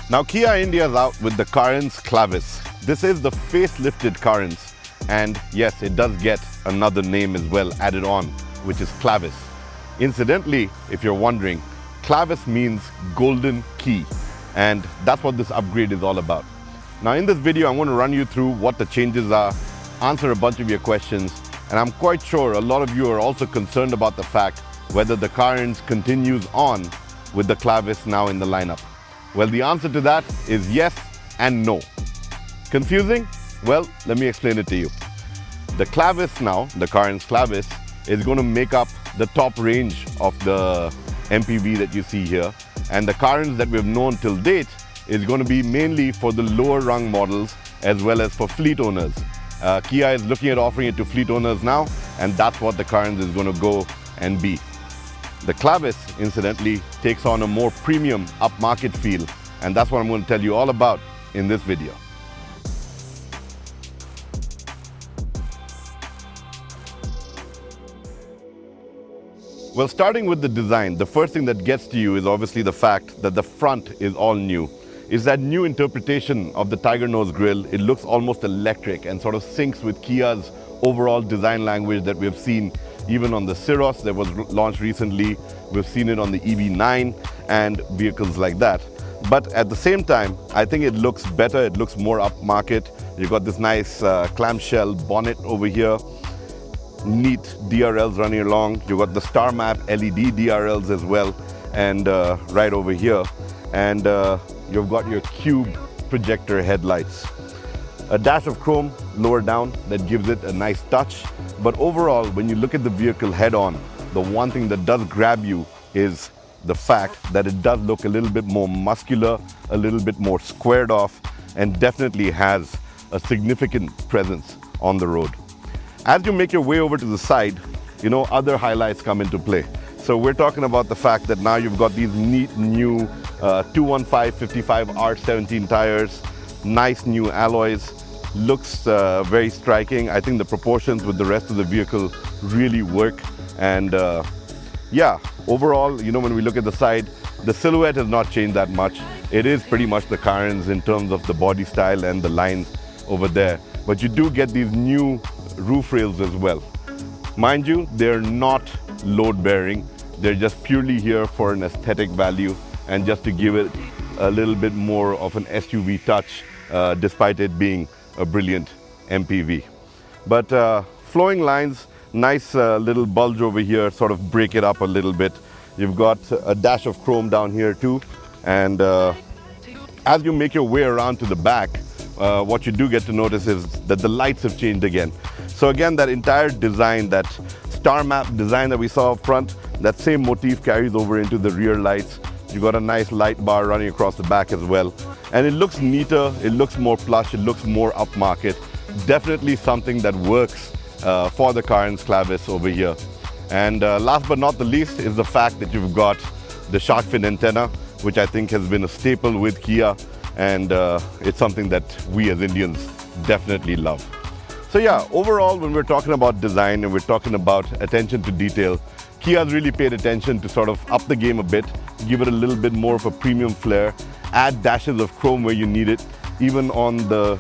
Now Kia India is out with the Carens Clavis. This is the facelifted Carens, and yes, it does get another name as well added on, which is Clavis. Incidentally, if you're wondering, Clavis means golden key, and that's what this upgrade is all about. Now in this video, I'm going to run you through what the changes are, answer a bunch of your questions, and I'm quite sure a lot of you are also concerned about the fact whether the Carens continues on with the Clavis now in the lineup. Well, the answer to that is yes and no. Confusing? Well, let me explain it to you. The Clavis now, the Carens Clavis, is going to make up the top range of the MPV that you see here. And the Carens that we've known till date is going to be mainly for the lower rung models as well as for fleet owners. Kia is looking at offering it to fleet owners now, and that's what the Carens is going to go and be. The Clavis, incidentally, takes on a more premium upmarket feel, and that's what I'm going to tell you all about in this video. Well, starting with the design, the first thing that gets to you is obviously the fact that the front is all new. It's that new interpretation of the Tiger Nose grille. It looks almost electric and sort of syncs with Kia's overall design language that we've seen even on the Ceros that was launched recently. We've seen it on the EV9 and vehicles like that. But at the same time, I think it looks better. It looks more upmarket. You've got this nice clamshell bonnet over here. Neat DRLs running along. You've got the star map LED DRLs as well, and right over here. And you've got your cube projector headlights. A dash of chrome lower down that gives it a nice touch. But overall, when you look at the vehicle head on, the one thing that does grab you is the fact that it does look a little bit more muscular, a little bit more squared off, and definitely has a significant presence on the road. As you make your way over to the side, other highlights come into play. So we're talking about the fact that now you've got these neat new 215/55 R17 tires, nice new alloys, looks very striking. I think the proportions with the rest of the vehicle really work. And yeah, overall, when we look at the side, the silhouette has not changed that much. It is pretty much the Carens in terms of the body style and the lines over there. But you do get these new roof rails as well. Mind you, they're not load bearing. They're just purely here for an aesthetic value and just to give it a little bit more of an SUV touch, despite it being a brilliant MPV. But flowing lines, nice little bulge over here, sort of break it up a little bit. You've got a dash of chrome down here too. And as you make your way around to the back, what you do get to notice is that the lights have changed again. So again, that entire design, that star map design that we saw up front, that same motif carries over into the rear lights. You've got a nice light bar running across the back as well. And it looks neater, it looks more plush, it looks more upmarket. Definitely something that works for the Carens Clavis over here. And last but not the least is the fact that you've got the shark fin antenna, which I think has been a staple with Kia. And it's something that we as Indians definitely love. So yeah, overall, when we're talking about design and we're talking about attention to detail, Kia's really paid attention to sort of up the game a bit, give it a little bit more of a premium flair, add dashes of chrome where you need it, even on the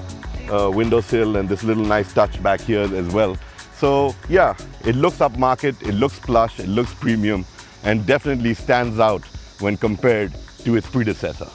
windowsill, and this little nice touch back here as well. So yeah, it looks upmarket, it looks plush, it looks premium, and definitely stands out when compared to its predecessor.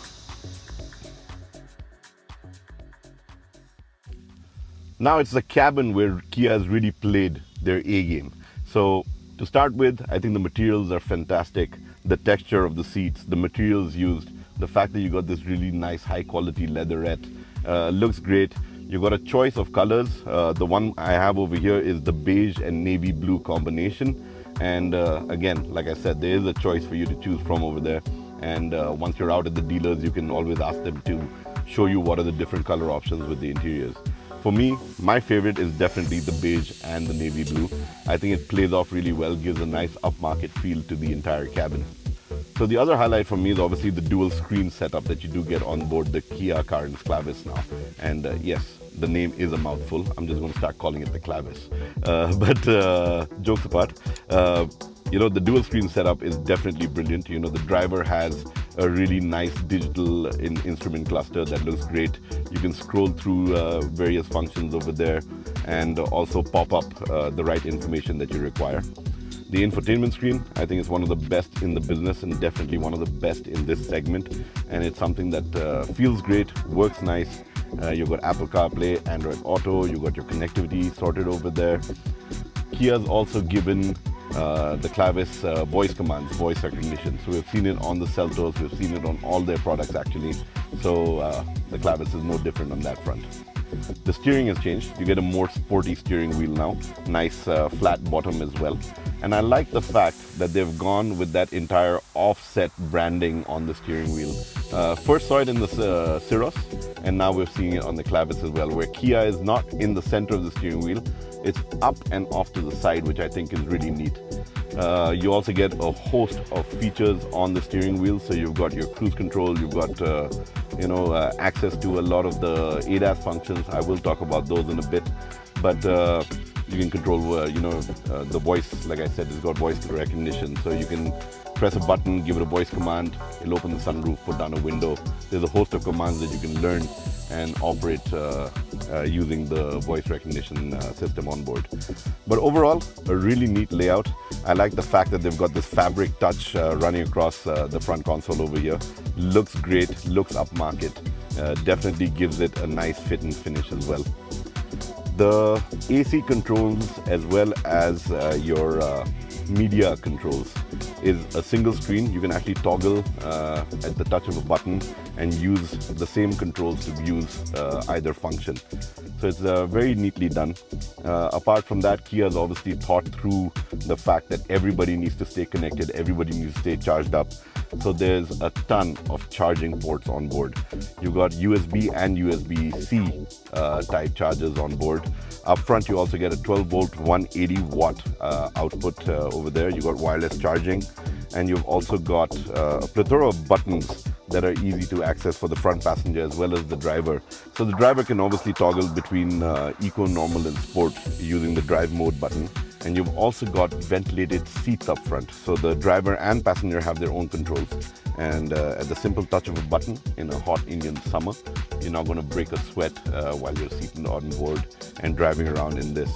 Now it's the cabin where Kia has really played their A game. So to start with, I think the materials are fantastic. The texture of the seats, the materials used, the fact that you got this really nice high quality leatherette, looks great. You've got a choice of colors. The one I have over here is the beige and navy blue combination. And again, like I said, there is a choice for you to choose from over there. And once you're out at the dealers, you can always ask them to show you what are the different color options with the interiors. For me, my favorite is definitely the beige and the navy blue. I think it plays off really well, gives a nice upmarket feel to the entire cabin. So the other highlight for me is obviously the dual screen setup that you do get on board the Kia Carens Clavis now. And yes, the name is a mouthful. I'm just going to start calling it the Clavis. But jokes apart, the dual screen setup is definitely brilliant. The driver has a really nice digital instrument cluster that looks great. You can scroll through various functions over there and also pop up the right information that you require. The infotainment screen, I think, is one of the best in the business and definitely one of the best in this segment. And it's something that feels great, works nice. You've got Apple CarPlay, Android Auto, you've got your connectivity sorted over there. Kia's also given the Clavis voice commands, voice recognition. So we've seen it on the Seltos, we've seen it on all their products actually. So the Clavis is no different on that front. The steering has changed. You get a more sporty steering wheel now. Nice flat bottom as well. And I like the fact that they've gone with that entire offset branding on the steering wheel. First saw it in the Ceros, and now we're seeing it on the Clavis as well, where Kia is not in the center of the steering wheel. It's up and off to the side, which I think is really neat. You also get a host of features on the steering wheel. So you've got your cruise control, you've got access to a lot of the ADAS functions. I will talk about those in a bit, but you can control the voice. Like I said, it's got voice recognition, so you can press a button, give it a voice command, it'll open the sunroof, put down a window. There's a host of commands that you can learn and operate using the voice recognition system on board. But overall, a really neat layout. I like the fact that they've got this fabric touch running across the front console over here. Looks great, looks upmarket. Definitely gives it a nice fit and finish as well. The AC controls as well as your media controls is a single screen. You can actually toggle at the touch of a button and use the same controls to use either function. So it's very neatly done. Apart from that, Kia has obviously thought through the fact that everybody needs to stay connected, everybody needs to stay charged up. So there's a ton of charging ports on board. You've got USB and USB-C type chargers on board. Up front, you also get a 12-volt, 180-watt output over there. You've got wireless charging, and you've also got a plethora of buttons that are easy to access for the front passenger as well as the driver. So the driver can obviously toggle between eco, normal, and sport using the drive mode button. And you've also got ventilated seats up front. So the driver and passenger have their own controls. And at the simple touch of a button in a hot Indian summer, you're not going to break a sweat while you're seated on board and driving around in this.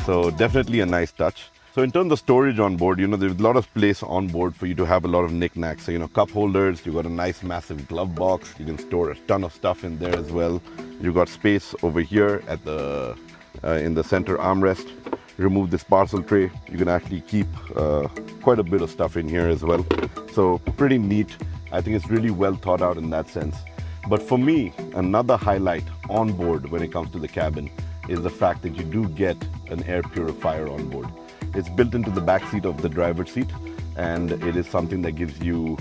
So definitely a nice touch. So in terms of storage on board, there's a lot of place on board for you to have a lot of knickknacks. So, cup holders, you've got a nice massive glove box. You can store a ton of stuff in there as well. You've got space over here at the in the center armrest. Remove this parcel tray. You can actually keep quite a bit of stuff in here as well. So pretty neat. I think it's really well thought out in that sense. But for me, another highlight on board when it comes to the cabin is the fact that you do get an air purifier on board. It's built into the back seat of the driver's seat, and it is something that gives you,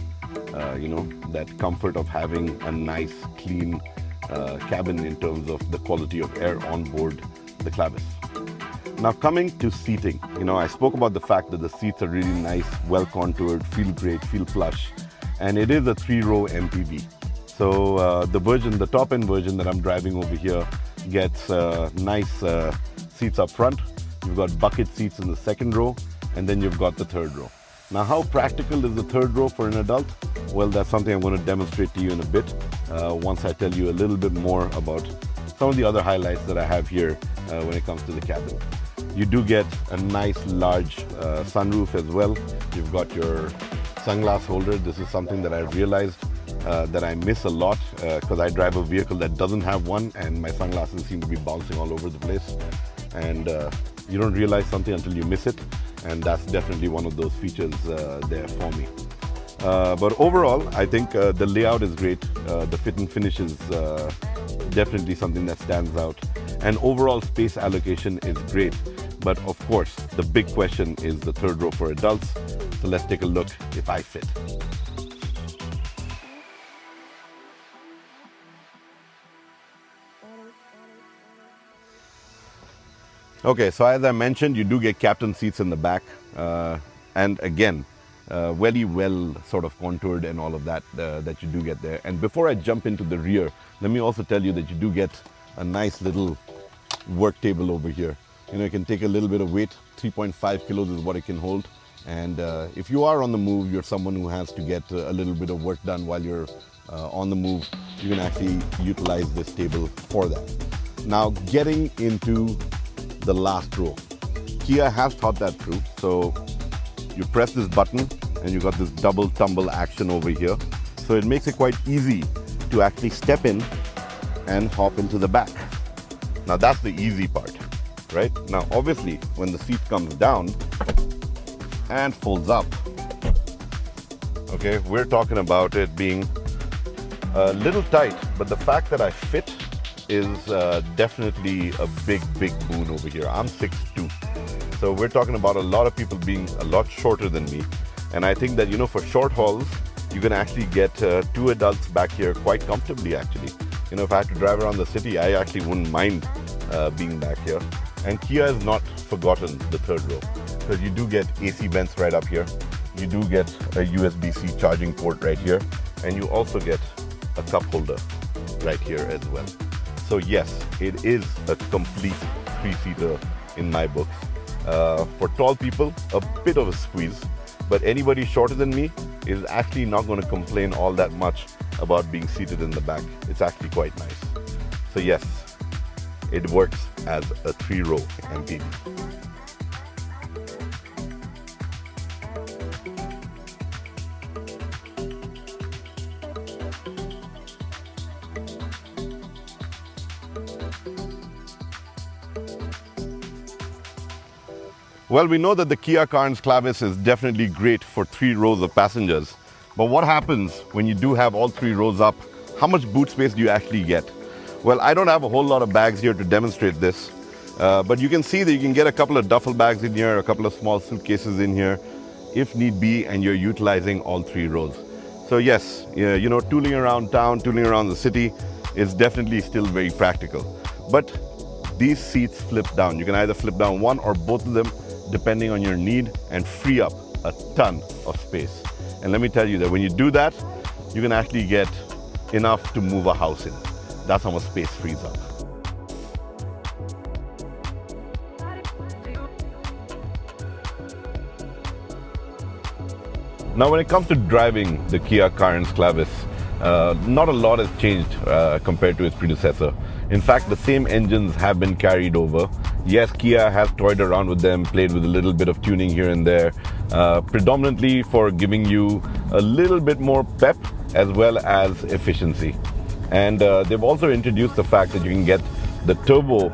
that comfort of having a nice, clean cabin in terms of the quality of air on board the Clavis. Now coming to seating, I spoke about the fact that the seats are really nice, well contoured, feel great, feel plush, and it is a 3-row MPV. So the top end version that I'm driving over here gets nice seats up front. You've got bucket seats in the second row, and then you've got the third row. Now, how practical is the third row for an adult? Well, that's something I'm going to demonstrate to you in a bit once I tell you a little bit more about some of the other highlights that I have here when it comes to the cabin. You do get a nice large sunroof as well. You've got your sunglass holder. This is something that I realized that I miss a lot because I drive a vehicle that doesn't have one, and my sunglasses seem to be bouncing all over the place. And you don't realize something until you miss it, and that's definitely one of those features there for me. But overall, I think the layout is great. The fit and finish is definitely something that stands out, and overall space allocation is great. But of course, the big question is the third row for adults. So let's take a look if I fit. Okay, so as I mentioned, you do get captain seats in the back, and again, very well sort of contoured and all of that that you do get there. And before I jump into the rear, let me also tell you that you do get a nice little work table over here. You can take a little bit of weight. 3.5 kilos is what it can hold. And if you are on the move, you're someone who has to get a little bit of work done while you're on the move, you can actually utilize this table for that. Now, getting into the last row. Kia has thought that through. So you press this button and you got this double tumble action over here. So it makes it quite easy to actually step in and hop into the back. Now that's the easy part, right? Now obviously when the seat comes down and folds up, okay, we're talking about it being a little tight, but the fact that I fit is definitely a big boon over here. I'm 6'2", so we're talking about a lot of people being a lot shorter than me. And I think that, you know, for short hauls, you can actually get two adults back here quite comfortably, actually. You know, if I had to drive around the city, I actually wouldn't mind being back here. And Kia has not forgotten the third row, because you do get AC vents right up here. You do get a USB-C charging port right here. And you also get a cup holder right here as well. So yes, it is a complete three-seater in my books. For tall people, a bit of a squeeze, but anybody shorter than me is actually not going to complain all that much about being seated in the back. It's actually quite nice. So yes, it works as a 3-row MPV. Well, we know that the Kia Carens Clavis is definitely great for 3 rows of passengers. But what happens when you do have all 3 rows up? How much boot space do you actually get? Well, I don't have a whole lot of bags here to demonstrate this. But you can see that you can get a couple of duffel bags in here, a couple of small suitcases in here, if need be, and you're utilizing all 3 rows. So yes, you know, tooling around town, tooling around the city is definitely still very practical. But these seats flip down. You can either flip down one or both of them, depending on your need, and free up a ton of space. And let me tell you that when you do that, you can actually get enough to move a house in. That's how much space frees up. Now, when it comes to driving the Kia Carens Clavis, not a lot has changed compared to its predecessor. In fact, the same engines have been carried over. Yes, Kia has toyed around with them, played with a little bit of tuning here and there, predominantly for giving you a little bit more pep as well as efficiency. And they've also introduced the fact that you can get the turbo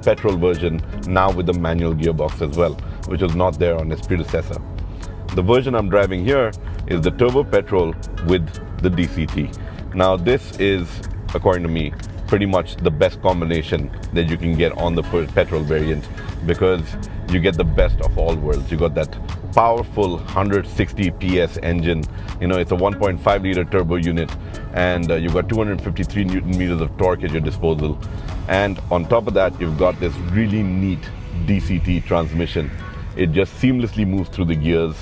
petrol version now with the manual gearbox as well, which was not there on its predecessor. The version I'm driving here is the turbo petrol with the DCT. Now this is, according to me, pretty much the best combination that you can get on the petrol variant, because you get the best of all worlds. You got that powerful 160 PS engine. You know, it's a 1.5 liter turbo unit, and you've got 253 Newton meters of torque at your disposal. And on top of that, you've got this really neat DCT transmission. It just seamlessly moves through the gears.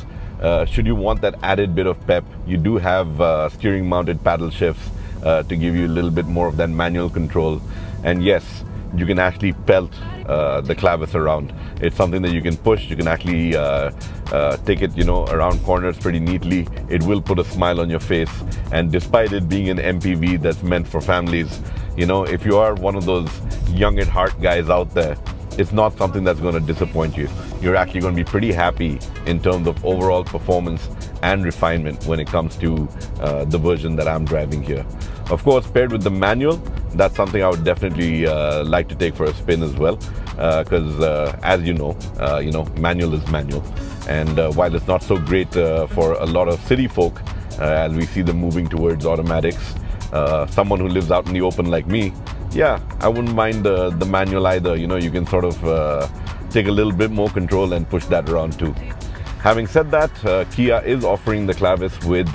Should you want that added bit of pep, you do have steering mounted paddle shifts to give you a little bit more of that manual control. And yes, you can actually pelt the Clavis around. It's something that you can push. You can actually take it, you know, around corners pretty neatly. It will put a smile on your face. And despite it being an MPV that's meant for families, you know, if you are one of those young at heart guys out there, it's not something that's going to disappoint you. You're actually going to be pretty happy in terms of overall performance and refinement when it comes to the version that I'm driving here. Of course, paired with the manual, that's something I would definitely like to take for a spin as well, because as you know, manual is manual. And while it's not so great for a lot of city folk, as we see them moving towards automatics, someone who lives out in the open like me, yeah, I wouldn't mind the manual either. You know, you can sort of take a little bit more control and push that around too. Having said that, Kia is offering the Clavis with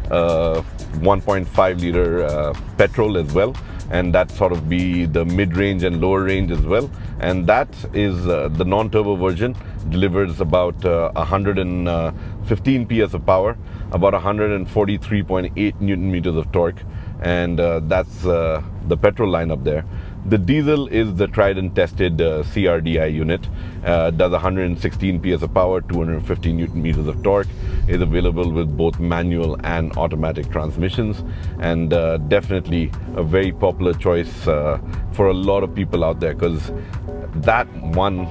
1.5 liter petrol as well, and that sort of be the mid-range and lower range as well. And that is the non-turbo version, delivers about 115 PS of power, about 143.8 Newton meters of torque. And that's the petrol line up there. The diesel is the tried and tested CRDI unit. Does 116 PS of power, 250 Newton meters of torque. Is available with both manual and automatic transmissions, and definitely a very popular choice for a lot of people out there, because that one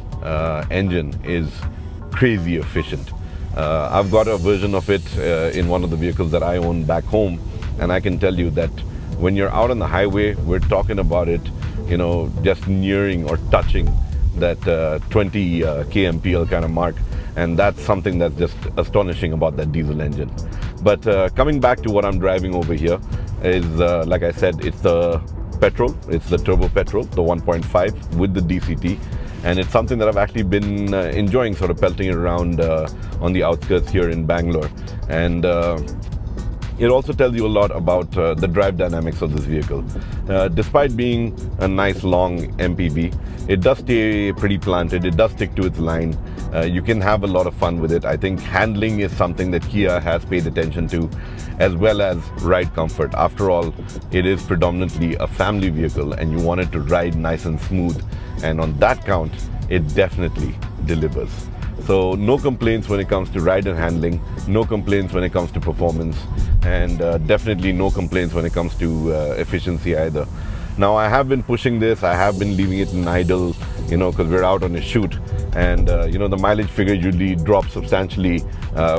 engine is crazy efficient. I've got a version of it in one of the vehicles that I own back home, and I can tell you that when you're out on the highway, we're talking about it, just nearing or touching that 20 kmpl kind of mark, and that's something that's just astonishing about that diesel engine. But coming back to what I'm driving over here is, like I said, it's the petrol, it's the turbo petrol, the 1.5 with the DCT, and it's something that I've actually been enjoying, sort of pelting it around on the outskirts here in Bangalore. And it also tells you a lot about the drive dynamics of this vehicle. Despite being a nice long MPV, it does stay pretty planted, it does stick to its line. You can have a lot of fun with it. I think handling is something that Kia has paid attention to, as well as ride comfort. After all, it is predominantly a family vehicle and you want it to ride nice and smooth. And on that count, it definitely delivers. So no complaints when it comes to ride and handling, no complaints when it comes to performance, and definitely no complaints when it comes to efficiency either. Now, I have been pushing this, I have been leaving it in idle, because we're out on a shoot, and the mileage figure usually drops substantially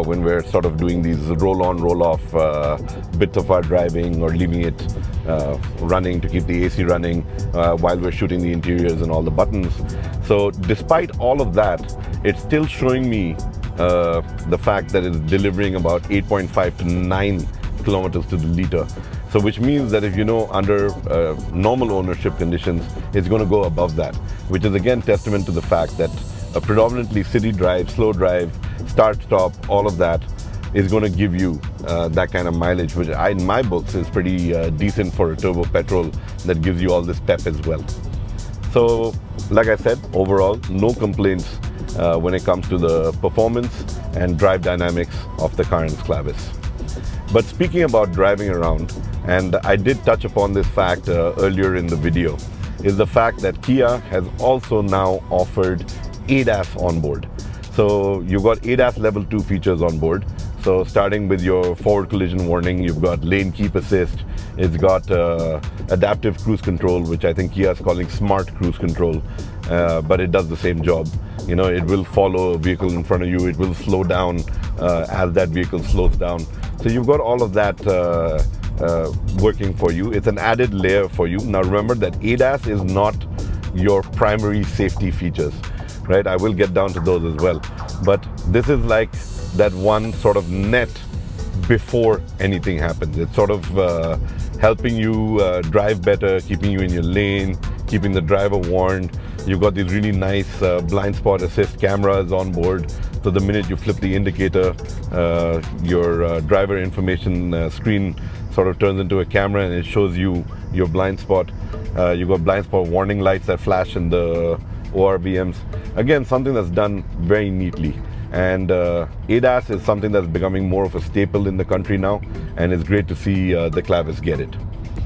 when we're sort of doing these roll-on, roll-off bits of our driving, or leaving it running to keep the AC running while we're shooting the interiors and all the buttons. So despite all of that, it's still showing me the fact that it's delivering about 8.5 to 9 kilometers to the liter. So which means that if under normal ownership conditions, it's going to go above that, which is again testament to the fact that a predominantly city drive, slow drive, start, stop, all of that is going to give you that kind of mileage, which in my books is pretty decent for a turbo petrol that gives you all this pep as well. So like I said, overall, no complaints when it comes to the performance and drive dynamics of the Carens Clavis. But speaking about driving around, and I did touch upon this fact earlier in the video, is the fact that Kia has also now offered ADAS on board. So you've got ADAS level 2 features on board. So starting with your forward collision warning, you've got lane keep assist, it's got adaptive cruise control, which I think Kia is calling smart cruise control, but it does the same job. It will follow a vehicle in front of you, it will slow down as that vehicle slows down. So you've got all of that working for you. It's an added layer for you. Now remember that ADAS is not your primary safety features, right? I will get down to those as well. But this is like that one sort of net before anything happens. It's sort of helping you drive better, keeping you in your lane, keeping the driver warned. You've got these really nice blind spot assist cameras on board. So the minute you flip the indicator, your driver information screen sort of turns into a camera and it shows you your blind spot. You've got blind spot warning lights that flash in the ORVMs. Again, something that's done very neatly. And ADAS is something that's becoming more of a staple in the country now, and it's great to see the Clavis get it.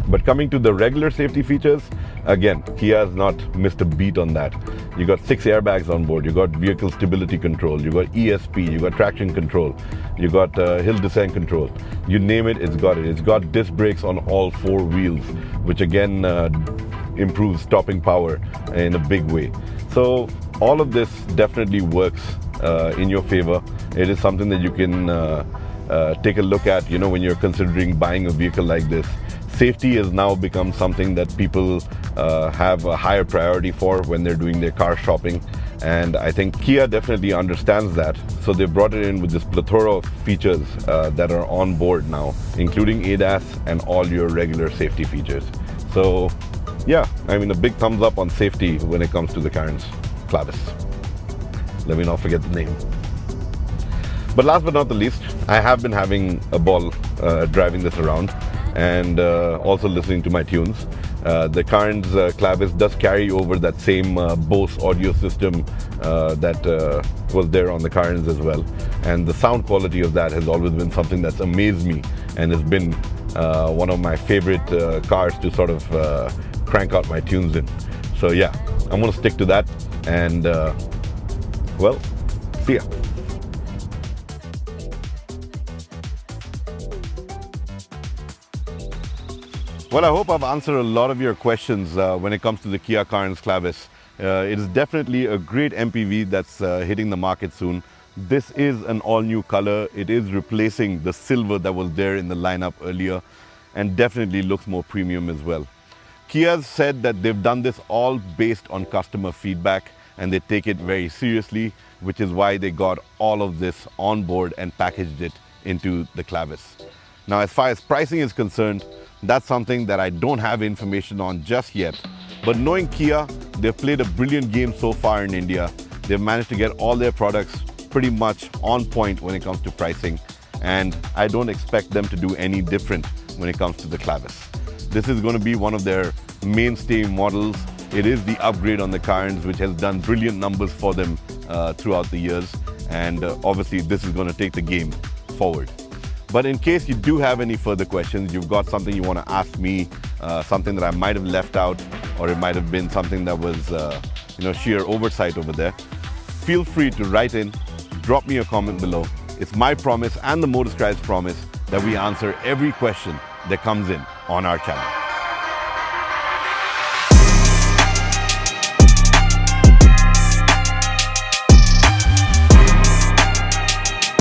But coming to the regular safety features, again, Kia has not missed a beat on that. You got 6 airbags on board, you got vehicle stability control, you got ESP, you got traction control, you got hill descent control. You name it, it's got it. It's got disc brakes on all 4 wheels, which again improves stopping power in a big way. So all of this definitely works in your favor. It is something that you can take a look at, when you're considering buying a vehicle like this. Safety has now become something that people have a higher priority for when they're doing their car shopping. And I think Kia definitely understands that. So they brought it in with this plethora of features that are on board now, including ADAS and all your regular safety features. So yeah, a big thumbs up on safety when it comes to the Carens Clavis. Let me not forget the name. But last but not the least, I have been having a ball driving this around and also listening to my tunes. The Carens Clavis does carry over that same Bose audio system that was there on the Carens as well. And the sound quality of that has always been something that's amazed me and has been one of my favorite cars to sort of crank out my tunes in. So yeah, I'm gonna stick to that, and well, see ya. Well, I hope I've answered a lot of your questions when it comes to the Kia Carens Clavis. It is definitely a great MPV that's hitting the market soon. This is an all-new color. It is replacing the silver that was there in the lineup earlier, and definitely looks more premium as well. Kia's said that they've done this all based on customer feedback, and they take it very seriously, which is why they got all of this on board and packaged it into the Clavis. Now, as far as pricing is concerned, that's something that I don't have information on just yet. But knowing Kia, they've played a brilliant game so far in India. They've managed to get all their products pretty much on point when it comes to pricing, and I don't expect them to do any different when it comes to the Clavis. This is going to be one of their mainstay models. It is the upgrade on the Carens, which has done brilliant numbers for them throughout the years, and obviously this is going to take the game forward. But in case you do have any further questions, you've got something you want to ask me, something that I might have left out, or it might have been something that was sheer oversight over there, feel free to write in, drop me a comment below. It's my promise and the MOTORSCRIBES promise that we answer every question that comes in on our channel.